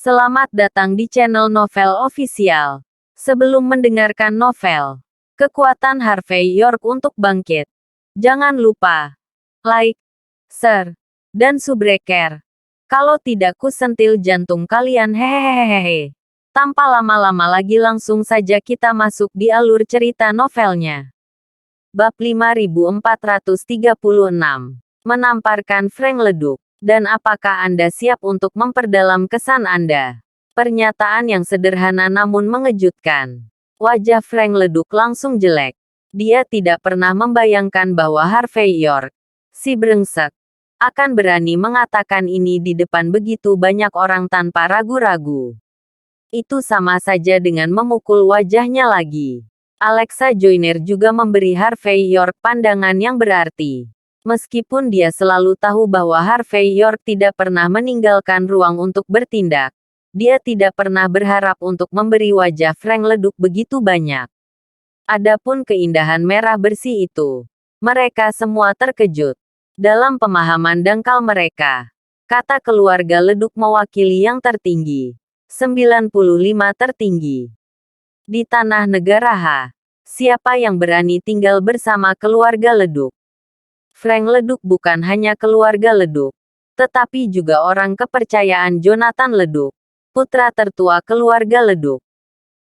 Selamat datang di channel Novel Official. Sebelum mendengarkan novel, kekuatan Harvey York untuk bangkit, jangan lupa like, share, dan subscribe. Kalau tidak kusentil jantung kalian hehehehe. Tanpa lama-lama lagi langsung saja kita masuk di alur cerita novelnya. Bab 5436. Menamparkan Frank Leduk. Dan apakah Anda siap untuk memperdalam kesan Anda? Pernyataan yang sederhana namun mengejutkan. Wajah Frank Leduk langsung jelek. Dia tidak pernah membayangkan bahwa Harvey York, si brengsek, akan berani mengatakan ini di depan begitu banyak orang tanpa ragu-ragu. Itu sama saja dengan memukul wajahnya lagi. Alexa Joyner juga memberi Harvey York pandangan yang berarti. Meskipun dia selalu tahu bahwa Harvey York tidak pernah meninggalkan ruang untuk bertindak, dia tidak pernah berharap untuk memberi wajah Frank Leduk begitu banyak. Adapun keindahan merah bersih itu, mereka semua terkejut. Dalam pemahaman dangkal mereka, kata keluarga Leduk mewakili yang tertinggi, 95 tertinggi. Di tanah negara H, siapa yang berani tinggal bersama keluarga Leduk? Frank Leduk bukan hanya keluarga Leduk, tetapi juga orang kepercayaan Jonathan Leduk, putra tertua keluarga Leduk.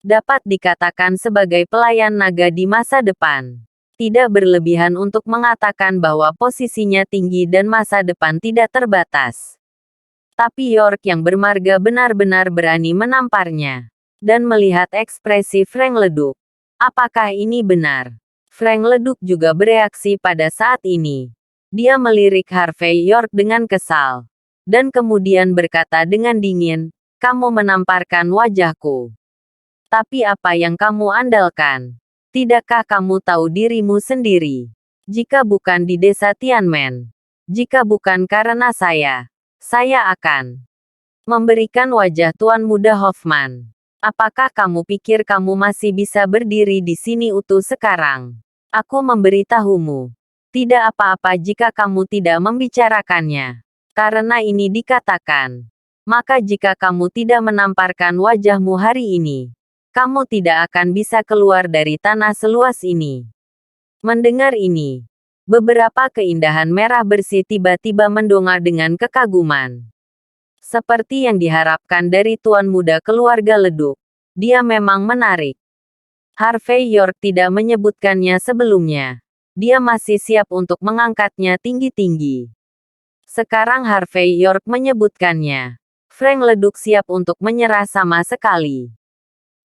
Dapat dikatakan sebagai pelayan naga di masa depan. Tidak berlebihan untuk mengatakan bahwa posisinya tinggi dan masa depan tidak terbatas. Tapi York yang bermarga benar-benar berani menamparnya. Dan melihat ekspresi Frank Leduk. Apakah ini benar? Frank Leduk juga bereaksi pada saat ini. Dia melirik Harvey York dengan kesal. Dan kemudian berkata dengan dingin, "Kamu menamparkan wajahku. Tapi apa yang kamu andalkan? Tidakkah kamu tahu dirimu sendiri? Jika bukan di desa Tianmen, jika bukan karena saya akan memberikan wajah Tuan Muda Hoffman. Apakah kamu pikir kamu masih bisa berdiri di sini utuh sekarang? Aku memberitahumu. Tidak apa-apa jika kamu tidak membicarakannya. Karena ini dikatakan. Maka jika kamu tidak menamparkan wajahmu hari ini, kamu tidak akan bisa keluar dari tanah seluas ini." Mendengar ini, beberapa keindahan merah bersih tiba-tiba mendongak dengan kekaguman. Seperti yang diharapkan dari Tuan Muda keluarga Leduk, dia memang menarik. Harvey York tidak menyebutkannya sebelumnya. Dia masih siap untuk mengangkatnya tinggi-tinggi. Sekarang Harvey York menyebutkannya. Frank Leduk siap untuk menyerah sama sekali.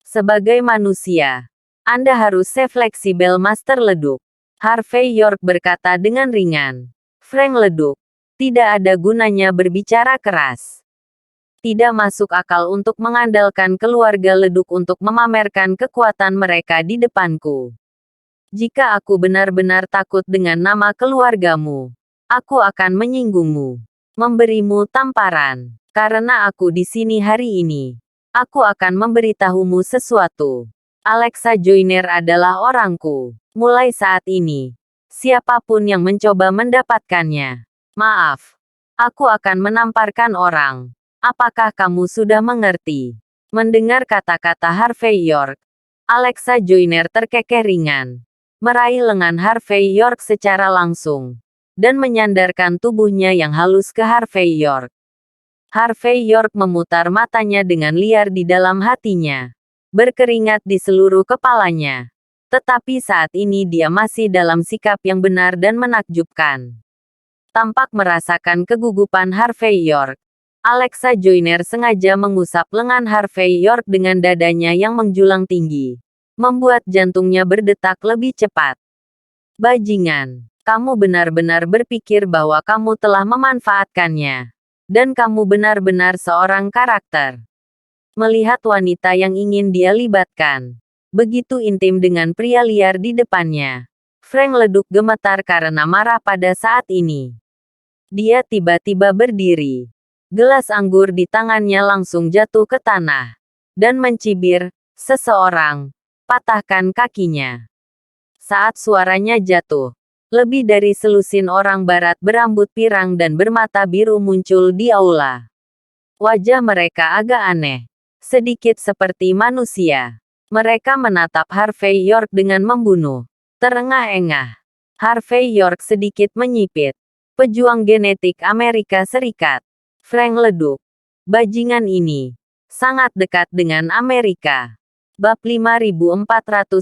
Sebagai manusia, Anda harus fleksibel Master Leduk. Harvey York berkata dengan ringan. Frank Leduk, tidak ada gunanya berbicara keras. Tidak masuk akal untuk mengandalkan keluarga Leduk untuk memamerkan kekuatan mereka di depanku. Jika aku benar-benar takut dengan nama keluargamu, aku akan menyinggungmu, memberimu tamparan. Karena aku di sini hari ini, aku akan memberitahumu sesuatu. Alexa Joyner adalah orangku. Mulai saat ini, siapapun yang mencoba mendapatkannya, maaf, aku akan menamparkan orang. Apakah kamu sudah mengerti? Mendengar kata-kata Harvey York, Alexa Joyner terkekeh ringan, meraih lengan Harvey York secara langsung, dan menyandarkan tubuhnya yang halus ke Harvey York. Harvey York memutar matanya dengan liar di dalam hatinya. Berkeringat di seluruh kepalanya. Tetapi saat ini dia masih dalam sikap yang benar dan menakjubkan. Tampak merasakan kegugupan Harvey York. Alexa Joyner sengaja mengusap lengan Harvey York dengan dadanya yang menjulang tinggi, membuat jantungnya berdetak lebih cepat. Bajingan, kamu benar-benar berpikir bahwa kamu telah memanfaatkannya. Dan kamu benar-benar seorang karakter. Melihat wanita yang ingin dia libatkan, begitu intim dengan pria liar di depannya, Frank Leduk gemetar karena marah pada saat ini. Dia tiba-tiba berdiri. Gelas anggur di tangannya langsung jatuh ke tanah. Dan mencibir, "Seseorang, patahkan kakinya." Saat suaranya jatuh, lebih dari selusin orang barat berambut pirang dan bermata biru muncul di aula. Wajah mereka agak aneh. Sedikit seperti manusia. Mereka menatap Harvey York dengan membunuh. Terengah-engah. Harvey York sedikit menyipit. Pejuang genetik Amerika Serikat. Frank leduk. Bajingan ini sangat dekat dengan Amerika. Bab 5437.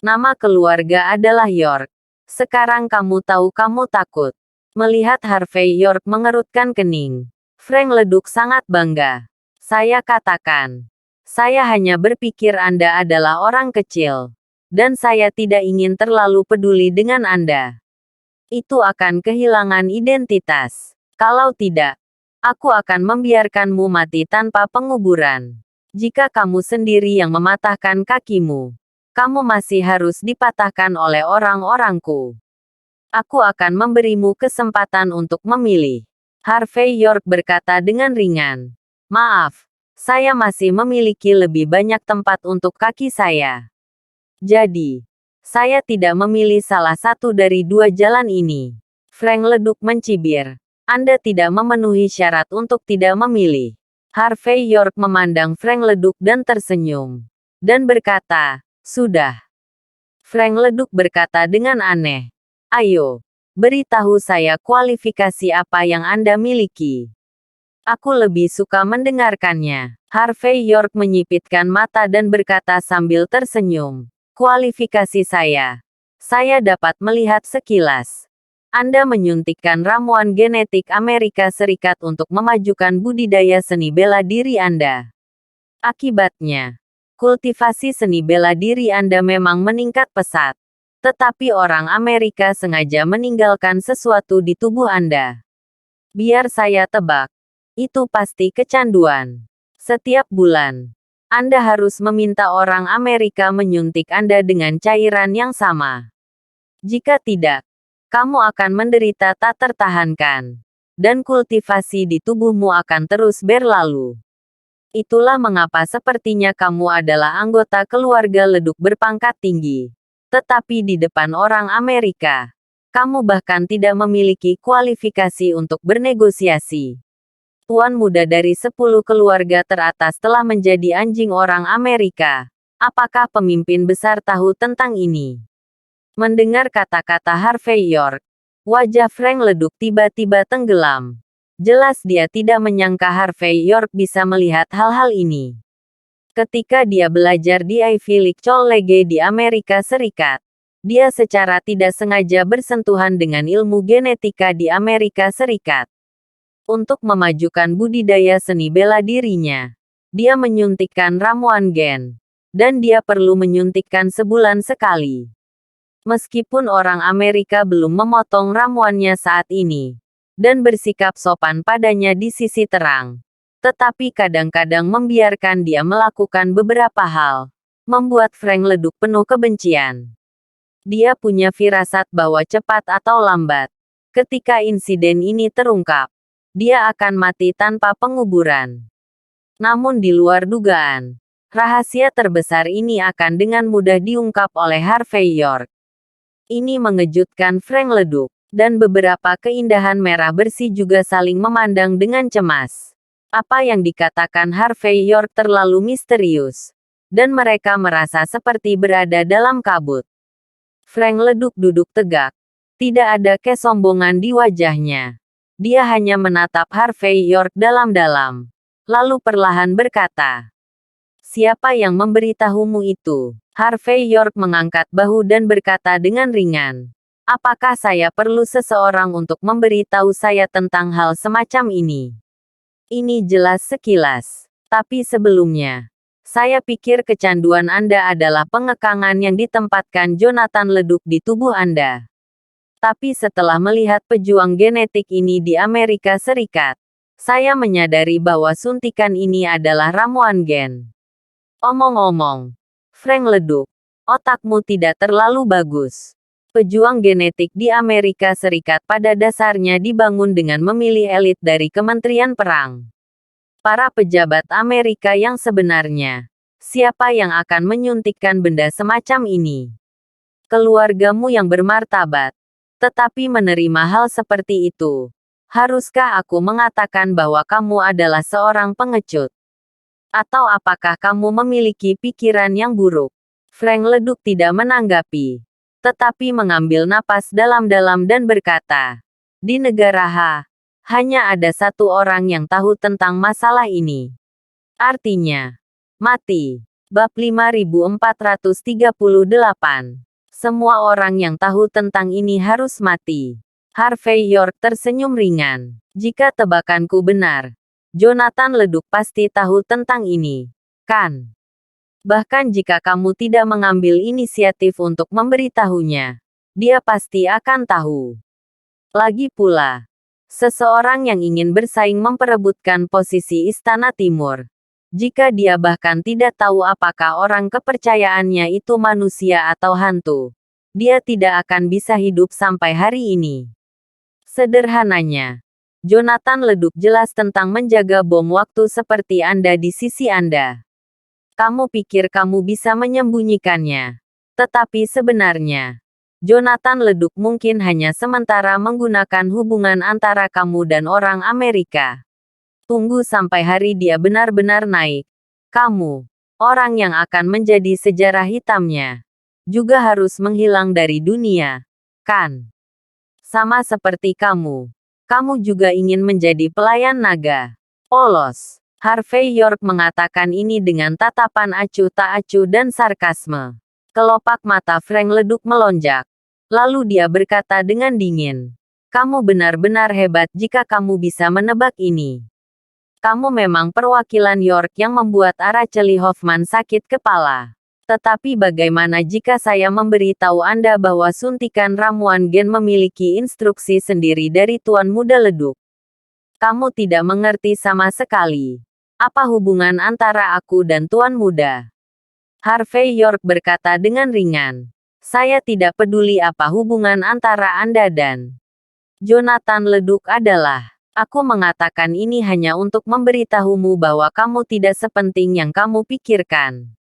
Nama keluarga adalah York. Sekarang kamu tahu kamu takut. Melihat Harvey York mengerutkan kening, Frank leduk sangat bangga. Saya katakan, saya hanya berpikir Anda adalah orang kecil. Dan saya tidak ingin terlalu peduli dengan Anda. Itu akan kehilangan identitas. Kalau tidak, aku akan membiarkanmu mati tanpa penguburan. Jika kamu sendiri yang mematahkan kakimu, kamu masih harus dipatahkan oleh orang-orangku. Aku akan memberimu kesempatan untuk memilih. Harvey York berkata dengan ringan. Maaf, saya masih memiliki lebih banyak tempat untuk kaki saya. Jadi, saya tidak memilih salah satu dari dua jalan ini. Frank leduk mencibir. Anda tidak memenuhi syarat untuk tidak memilih. Harvey York memandang Frank leduk dan tersenyum. Dan berkata, sudah. Frank leduk berkata dengan aneh. Ayo, beritahu saya kualifikasi apa yang Anda miliki. Aku lebih suka mendengarkannya. Harvey York menyipitkan mata dan berkata sambil tersenyum. Kualifikasi saya. Saya dapat melihat sekilas. Anda menyuntikkan ramuan genetik Amerika Serikat untuk memajukan budidaya seni bela diri Anda. Akibatnya, kultivasi seni bela diri Anda memang meningkat pesat. Tetapi orang Amerika sengaja meninggalkan sesuatu di tubuh Anda. Biar saya tebak. Itu pasti kecanduan. Setiap bulan, Anda harus meminta orang Amerika menyuntik Anda dengan cairan yang sama. Jika tidak, kamu akan menderita tak tertahankan. Dan kultivasi di tubuhmu akan terus berlalu. Itulah mengapa sepertinya kamu adalah anggota keluarga leduk berpangkat tinggi. Tetapi di depan orang Amerika, kamu bahkan tidak memiliki kualifikasi untuk bernegosiasi. Tuan muda dari 10 keluarga teratas telah menjadi anjing orang Amerika. Apakah pemimpin besar tahu tentang ini? Mendengar kata-kata Harvey York, wajah Frank leduk tiba-tiba tenggelam. Jelas dia tidak menyangka Harvey York bisa melihat hal-hal ini. Ketika dia belajar di Ivy League College di Amerika Serikat, dia secara tidak sengaja bersentuhan dengan ilmu genetika di Amerika Serikat. Untuk memajukan budidaya seni bela dirinya, dia menyuntikkan ramuan gen. Dan dia perlu menyuntikkan sebulan sekali. Meskipun orang Amerika belum memotong ramuannya saat ini, dan bersikap sopan padanya di sisi terang, tetapi kadang-kadang membiarkan dia melakukan beberapa hal, membuat Frank leduk penuh kebencian. Dia punya firasat bahwa cepat atau lambat, ketika insiden ini terungkap, dia akan mati tanpa penguburan. Namun di luar dugaan, rahasia terbesar ini akan dengan mudah diungkap oleh Harvey York. Ini mengejutkan Frank leduk, dan beberapa keindahan merah bersih juga saling memandang dengan cemas. Apa yang dikatakan Harvey York terlalu misterius, dan mereka merasa seperti berada dalam kabut. Frank leduk duduk tegak. Tidak ada kesombongan di wajahnya. Dia hanya menatap Harvey York dalam-dalam. Lalu perlahan berkata, "Siapa yang memberitahumu itu?" Harvey York mengangkat bahu dan berkata dengan ringan, "Apakah saya perlu seseorang untuk memberitahu saya tentang hal semacam ini?" Ini jelas sekilas. Tapi sebelumnya, saya pikir kecanduan Anda adalah pengekangan yang ditempatkan Jonathan leduk di tubuh Anda. Tapi setelah melihat pejuang genetik ini di Amerika Serikat, saya menyadari bahwa suntikan ini adalah ramuan gen. Omong-omong, Frank leduk, otakmu tidak terlalu bagus. Pejuang genetik di Amerika Serikat pada dasarnya dibangun dengan memilih elit dari Kementerian Perang. Para pejabat Amerika yang sebenarnya. Siapa yang akan menyuntikkan benda semacam ini? Keluargamu yang bermartabat. Tetapi menerima hal seperti itu. Haruskah aku mengatakan bahwa kamu adalah seorang pengecut? Atau apakah kamu memiliki pikiran yang buruk? Frank Leduk tidak menanggapi, tetapi mengambil napas dalam-dalam dan berkata, di negara H, hanya ada satu orang yang tahu tentang masalah ini. Artinya, mati. Bab 5438. Semua orang yang tahu tentang ini harus mati. Harvey York tersenyum ringan. Jika tebakanku benar, Jonathan Leduk pasti tahu tentang ini, kan? Bahkan jika kamu tidak mengambil inisiatif untuk memberitahunya, dia pasti akan tahu. Lagi pula, seseorang yang ingin bersaing memperebutkan posisi Istana Timur, jika dia bahkan tidak tahu apakah orang kepercayaannya itu manusia atau hantu, dia tidak akan bisa hidup sampai hari ini. Sederhananya, Jonathan Leduk jelas tentang menjaga bom waktu seperti Anda di sisi Anda. Kamu pikir kamu bisa menyembunyikannya. Tetapi sebenarnya, Jonathan Leduk mungkin hanya sementara menggunakan hubungan antara kamu dan orang Amerika. Tunggu sampai hari dia benar-benar naik. Kamu, orang yang akan menjadi sejarah hitamnya, juga harus menghilang dari dunia, kan? Sama seperti kamu. Kamu juga ingin menjadi pelayan naga. Polos. Harvey York mengatakan ini dengan tatapan acuh tak acuh dan sarkasme. Kelopak mata Frank Leduk melonjak. Lalu dia berkata dengan dingin, kamu benar-benar hebat jika kamu bisa menebak ini. Kamu memang perwakilan York yang membuat Araceli Hoffman sakit kepala. Tetapi bagaimana jika saya memberitahu Anda bahwa suntikan ramuan gen memiliki instruksi sendiri dari Tuan Muda Leduk? Kamu tidak mengerti sama sekali. Apa hubungan antara aku dan Tuan Muda? Harvey York berkata dengan ringan. Saya tidak peduli apa hubungan antara Anda dan Jonathan Leduk adalah. Aku mengatakan ini hanya untuk memberitahumu bahwa kamu tidak sepenting yang kamu pikirkan.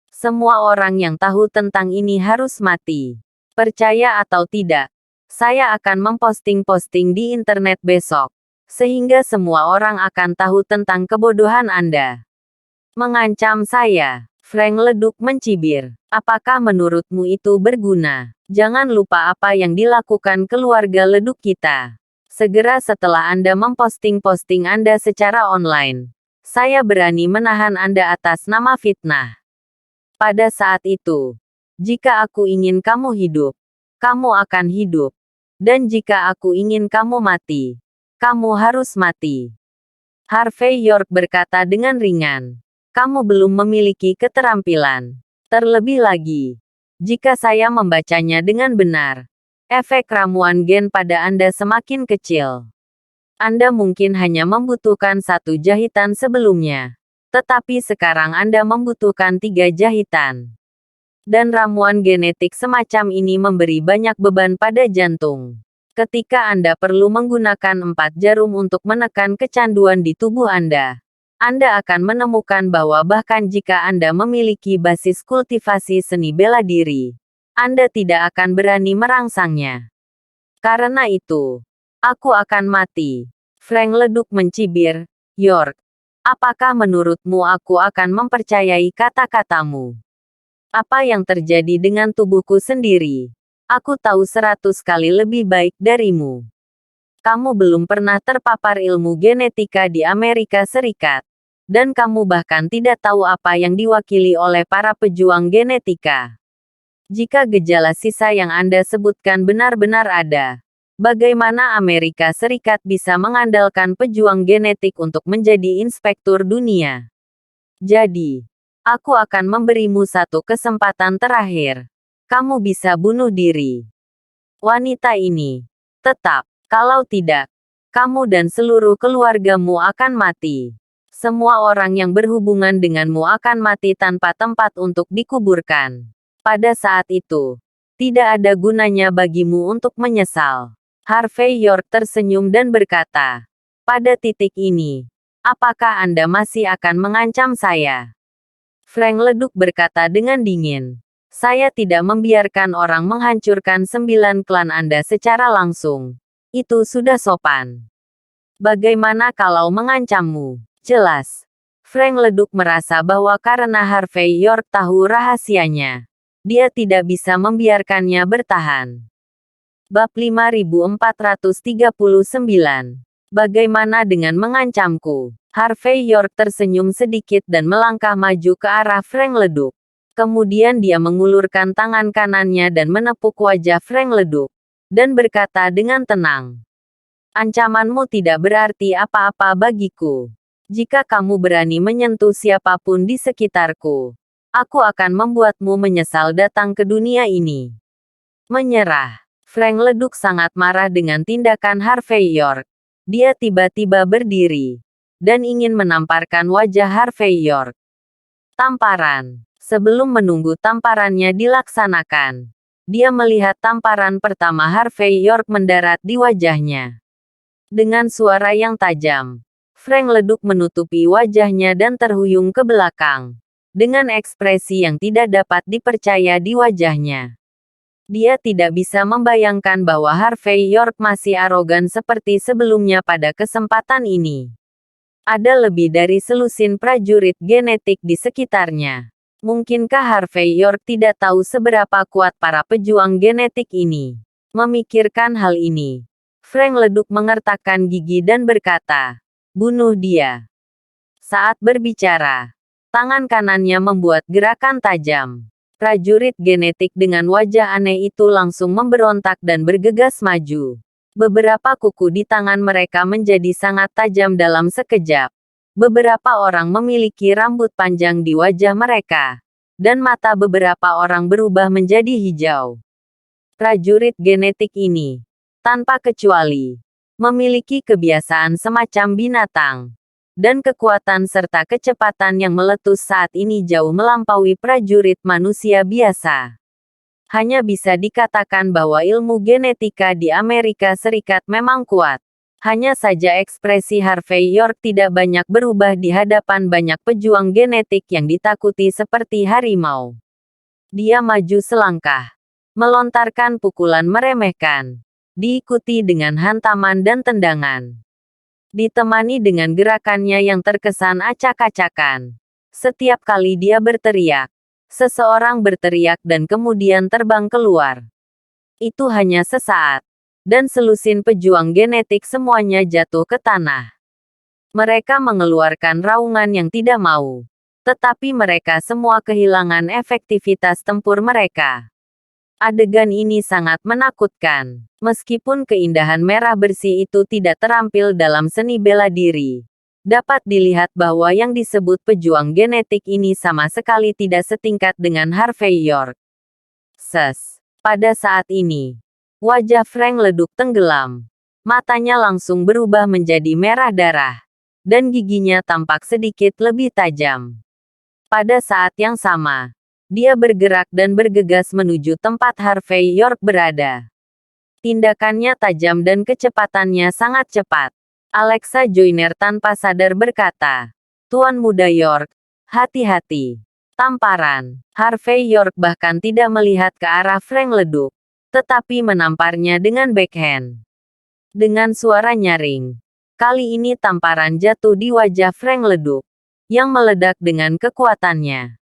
Semua orang yang tahu tentang ini harus mati. Percaya atau tidak, saya akan memposting-posting di internet besok, sehingga semua orang akan tahu tentang kebodohan Anda. Mengancam saya. Frank Leduk mencibir. Apakah menurutmu itu berguna? Jangan lupa apa yang dilakukan keluarga Leduk kita. Segera setelah Anda memposting-posting Anda secara online, saya berani menahan Anda atas nama fitnah. Pada saat itu, jika aku ingin kamu hidup, kamu akan hidup. Dan jika aku ingin kamu mati, kamu harus mati. Harvey York berkata dengan ringan. Kamu belum memiliki keterampilan. Terlebih lagi, jika saya membacanya dengan benar, efek ramuan gen pada Anda semakin kecil. Anda mungkin hanya membutuhkan 1 jahitan sebelumnya. Tetapi sekarang Anda membutuhkan 3 jahitan. Dan ramuan genetik semacam ini memberi banyak beban pada jantung. Ketika Anda perlu menggunakan 4 jarum untuk menekan kecanduan di tubuh Anda akan menemukan bahwa bahkan jika Anda memiliki basis kultivasi seni bela diri, Anda tidak akan berani merangsangnya. Karena itu, aku akan mati. Frank Leduk mencibir. York, apakah menurutmu aku akan mempercayai kata-katamu? Apa yang terjadi dengan tubuhku sendiri? Aku tahu 100 kali lebih baik darimu. Kamu belum pernah terpapar ilmu genetika di Amerika Serikat. Dan kamu bahkan tidak tahu apa yang diwakili oleh para pejuang genetika. Jika gejala sisa yang Anda sebutkan benar-benar ada, bagaimana Amerika Serikat bisa mengandalkan pejuang genetik untuk menjadi inspektur dunia? Jadi, aku akan memberimu 1 kesempatan terakhir. Kamu bisa bunuh diri. Wanita ini. Tetap, kalau tidak, kamu dan seluruh keluargamu akan mati. Semua orang yang berhubungan denganmu akan mati tanpa tempat untuk dikuburkan. Pada saat itu, tidak ada gunanya bagimu untuk menyesal. Harvey York tersenyum dan berkata, pada titik ini, apakah Anda masih akan mengancam saya? Frank Leduk berkata dengan dingin, saya tidak membiarkan orang menghancurkan 9 klan Anda secara langsung. Itu sudah sopan. Bagaimana kalau mengancammu? Jelas. Frank Leduk merasa bahwa karena Harvey York tahu rahasianya, dia tidak bisa membiarkannya bertahan. Bab 5439. Bagaimana dengan mengancamku? Harvey York tersenyum sedikit dan melangkah maju ke arah Frank Leduk. Kemudian dia mengulurkan tangan kanannya dan menepuk wajah Frank Leduk, dan berkata dengan tenang, "Ancamanmu tidak berarti apa-apa bagiku. Jika kamu berani menyentuh siapapun di sekitarku, aku akan membuatmu menyesal datang ke dunia ini." Menyerah. Frank Leduk sangat marah dengan tindakan Harvey York. Dia tiba-tiba berdiri dan ingin menamparkan wajah Harvey York. Tamparan. Sebelum menunggu tamparannya dilaksanakan, dia melihat tamparan pertama Harvey York mendarat di wajahnya. Dengan suara yang tajam, Frank Leduk menutupi wajahnya dan terhuyung ke belakang, dengan ekspresi yang tidak dapat dipercaya di wajahnya. Dia tidak bisa membayangkan bahwa Harvey York masih arogan seperti sebelumnya pada kesempatan ini. Ada lebih dari selusin prajurit genetik di sekitarnya. Mungkinkah Harvey York tidak tahu seberapa kuat para pejuang genetik ini? Memikirkan hal ini, Frank Leduk mengertakkan gigi dan berkata, "Bunuh dia." Saat berbicara, tangan kanannya membuat gerakan tajam. Prajurit genetik dengan wajah aneh itu langsung memberontak dan bergegas maju. Beberapa kuku di tangan mereka menjadi sangat tajam dalam sekejap. Beberapa orang memiliki rambut panjang di wajah mereka, dan mata beberapa orang berubah menjadi hijau. Prajurit genetik ini, tanpa kecuali, memiliki kebiasaan semacam binatang, dan kekuatan serta kecepatan yang meletus saat ini jauh melampaui prajurit manusia biasa. Hanya bisa dikatakan bahwa ilmu genetika di Amerika Serikat memang kuat. Hanya saja ekspresi Harvey York tidak banyak berubah di hadapan banyak pejuang genetik yang ditakuti seperti harimau. Dia maju selangkah, melontarkan pukulan meremehkan, diikuti dengan hantaman dan tendangan. Ditemani dengan gerakannya yang terkesan acak-acakan. Setiap kali dia berteriak, seseorang berteriak dan kemudian terbang keluar. Itu hanya sesaat, dan selusin pejuang genetik semuanya jatuh ke tanah. Mereka mengeluarkan raungan yang tidak mau, tetapi mereka semua kehilangan efektivitas tempur mereka. Adegan ini sangat menakutkan. Meskipun keindahan merah bersih itu tidak terampil dalam seni bela diri, dapat dilihat bahwa yang disebut pejuang genetik ini sama sekali tidak setingkat dengan Harvey York. Pada saat ini, wajah Frank Leduk tenggelam. Matanya langsung berubah menjadi merah darah, dan giginya tampak sedikit lebih tajam. Pada saat yang sama, dia bergerak dan bergegas menuju tempat Harvey York berada. Tindakannya tajam dan kecepatannya sangat cepat. Alexa Joyner tanpa sadar berkata, "Tuan Muda York, hati-hati." Tamparan. Harvey York bahkan tidak melihat ke arah Frank Leduk, tetapi menamparnya dengan backhand. Dengan suara nyaring, kali ini tamparan jatuh di wajah Frank Leduk, yang meledak dengan kekuatannya.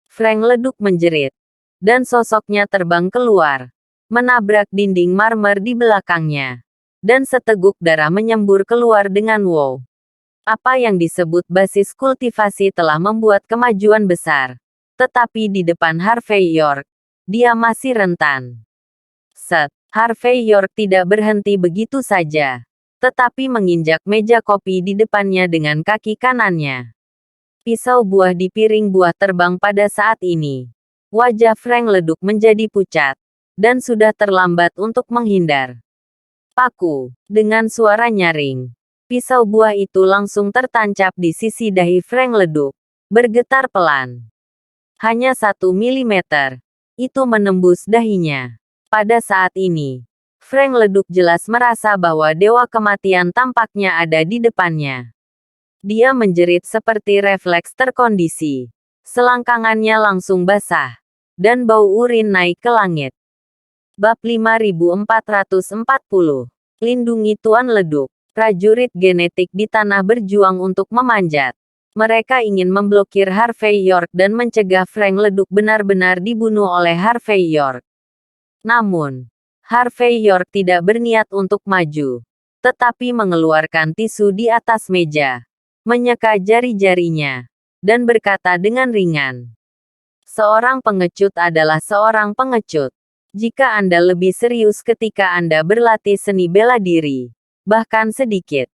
Frank Leduk menjerit, dan sosoknya terbang keluar, menabrak dinding marmer di belakangnya, dan seteguk darah menyembur keluar dengan wow. Apa yang disebut basis kultivasi telah membuat kemajuan besar, tetapi di depan Harvey York, dia masih rentan. Harvey York tidak berhenti begitu saja, tetapi menginjak meja kopi di depannya dengan kaki kanannya. Pisau buah di piring buah terbang pada saat ini. Wajah Frank Leduk menjadi pucat, dan sudah terlambat untuk menghindar. Paku. Dengan suara nyaring, pisau buah itu langsung tertancap di sisi dahi Frank Leduk, bergetar pelan. Hanya 1 milimeter. Itu menembus dahinya. Pada saat ini, Frank Leduk jelas merasa bahwa dewa kematian tampaknya ada di depannya. Dia menjerit seperti refleks terkondisi. Selangkangannya langsung basah, dan bau urin naik ke langit. Bab 5440. Lindungi Tuan Leduk. Prajurit genetik di tanah berjuang untuk memanjat. Mereka ingin memblokir Harvey York dan mencegah Frank Leduk benar-benar dibunuh oleh Harvey York. Namun, Harvey York tidak berniat untuk maju, tetapi mengeluarkan tisu di atas meja, menyeka jari-jarinya, dan berkata dengan ringan, "Seorang pengecut adalah seorang pengecut. Jika Anda lebih serius ketika Anda berlatih seni bela diri, bahkan sedikit,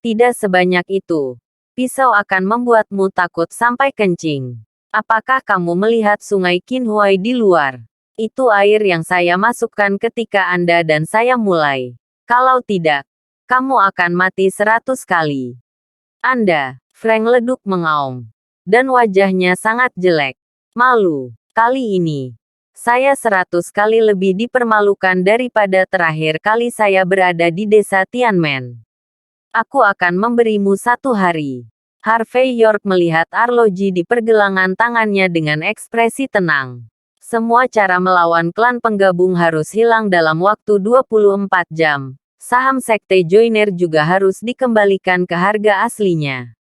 tidak sebanyak itu, pisau akan membuatmu takut sampai kencing. Apakah kamu melihat sungai Qinhuai di luar? Itu air yang saya masukkan ketika Anda dan saya mulai. Kalau tidak, kamu akan mati 100 kali. Anda." Frank Leduk mengaum, dan wajahnya sangat jelek. Malu. Kali ini, saya 100 kali lebih dipermalukan daripada terakhir kali saya berada di desa Tianmen. Aku akan memberimu 1 hari. Harvey York melihat arloji di pergelangan tangannya dengan ekspresi tenang. Semua cara melawan klan penggabung harus hilang dalam waktu 24 jam. Saham Sekte Joiner juga harus dikembalikan ke harga aslinya.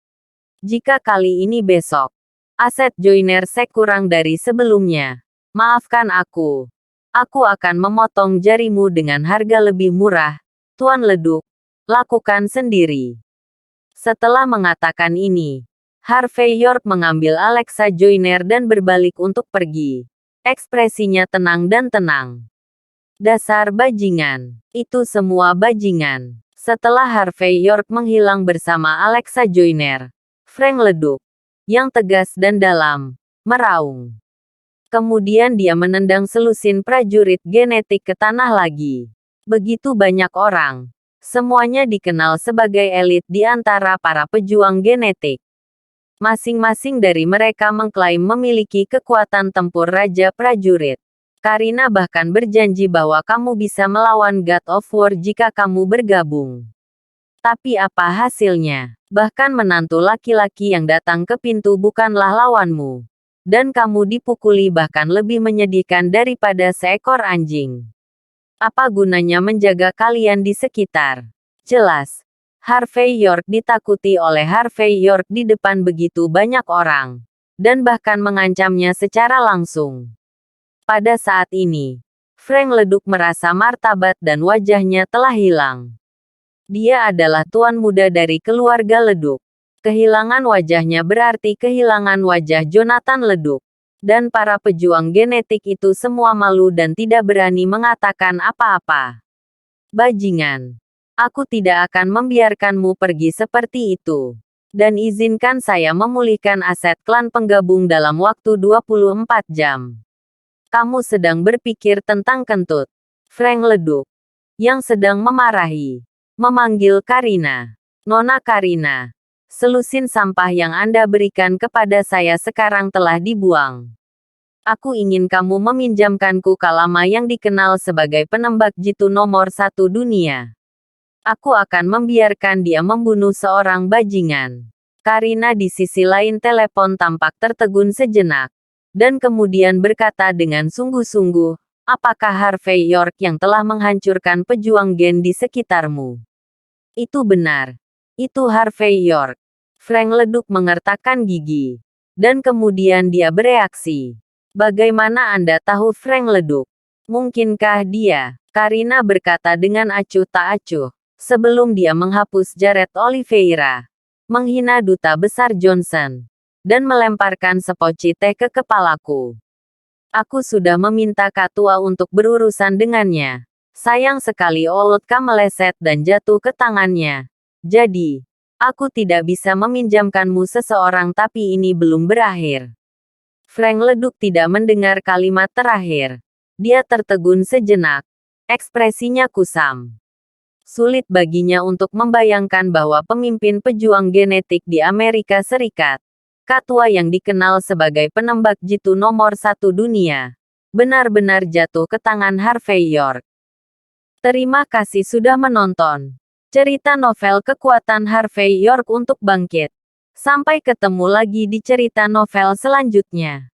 Jika kali ini besok, aset Joiner Sek kurang dari sebelumnya, maafkan aku. Aku akan memotong jarimu dengan harga lebih murah, Tuan Leduk. Lakukan sendiri. Setelah mengatakan ini, Harvey York mengambil Alexa Joiner dan berbalik untuk pergi. Ekspresinya tenang dan tenang. Dasar bajingan. Itu semua bajingan. Setelah Harvey York menghilang bersama Alexa Joiner, Frank Leduk, yang tegas dan dalam, meraung. Kemudian dia menendang selusin prajurit genetik ke tanah lagi. Begitu banyak orang. Semuanya dikenal sebagai elit di antara para pejuang genetik. Masing-masing dari mereka mengklaim memiliki kekuatan tempur Raja Prajurit. Karina bahkan berjanji bahwa kamu bisa melawan God of War jika kamu bergabung. Tapi apa hasilnya? Bahkan menantu laki-laki yang datang ke pintu bukanlah lawanmu. Dan kamu dipukuli bahkan lebih menyedihkan daripada seekor anjing. Apa gunanya menjaga kalian di sekitar? Jelas, Harvey York ditakuti oleh Harvey York di depan begitu banyak orang, dan bahkan mengancamnya secara langsung. Pada saat ini, Frank Leduk merasa martabat dan wajahnya telah hilang. Dia adalah tuan muda dari keluarga Leduk. Kehilangan wajahnya berarti kehilangan wajah Jonathan Leduk. Dan para pejuang genetik itu semua malu dan tidak berani mengatakan apa-apa. Bajingan. Aku tidak akan membiarkanmu pergi seperti itu. Dan izinkan saya memulihkan aset klan penggabung dalam waktu 24 jam. Kamu sedang berpikir tentang kentut. Frank Leduk, yang sedang memarahi, memanggil Karina. Nona Karina. Selusin sampah yang Anda berikan kepada saya sekarang telah dibuang. Aku ingin kamu meminjamkanku Kalama yang dikenal sebagai penembak jitu nomor 1 dunia. Aku akan membiarkan dia membunuh seorang bajingan. Karina di sisi lain telepon tampak tertegun sejenak. Dan kemudian berkata dengan sungguh-sungguh, apakah Harvey York yang telah menghancurkan pejuang gen di sekitarmu? Itu benar. Itu Harvey York. Frank Leduk mengertakkan gigi. Dan kemudian dia bereaksi. Bagaimana Anda tahu Frank Leduk? Mungkinkah dia? Karina berkata dengan acuh tak acuh. Sebelum dia menghapus Jared Oliveira. Menghina Duta Besar Johnson. Dan melemparkan sepoci teh ke kepalaku. Aku sudah meminta Katua untuk berurusan dengannya. Sayang sekali Olotka meleset dan jatuh ke tangannya. Jadi, aku tidak bisa meminjamkanmu seseorang tapi ini belum berakhir. Frank Leduk tidak mendengar kalimat terakhir. Dia tertegun sejenak. Ekspresinya kusam. Sulit baginya untuk membayangkan bahwa pemimpin pejuang genetik di Amerika Serikat, Katua yang dikenal sebagai penembak jitu nomor 1 dunia, benar-benar jatuh ke tangan Harvey York. Terima kasih sudah menonton. Cerita novel Kekuatan Harvey York untuk Bangkit. Sampai ketemu lagi di cerita novel selanjutnya.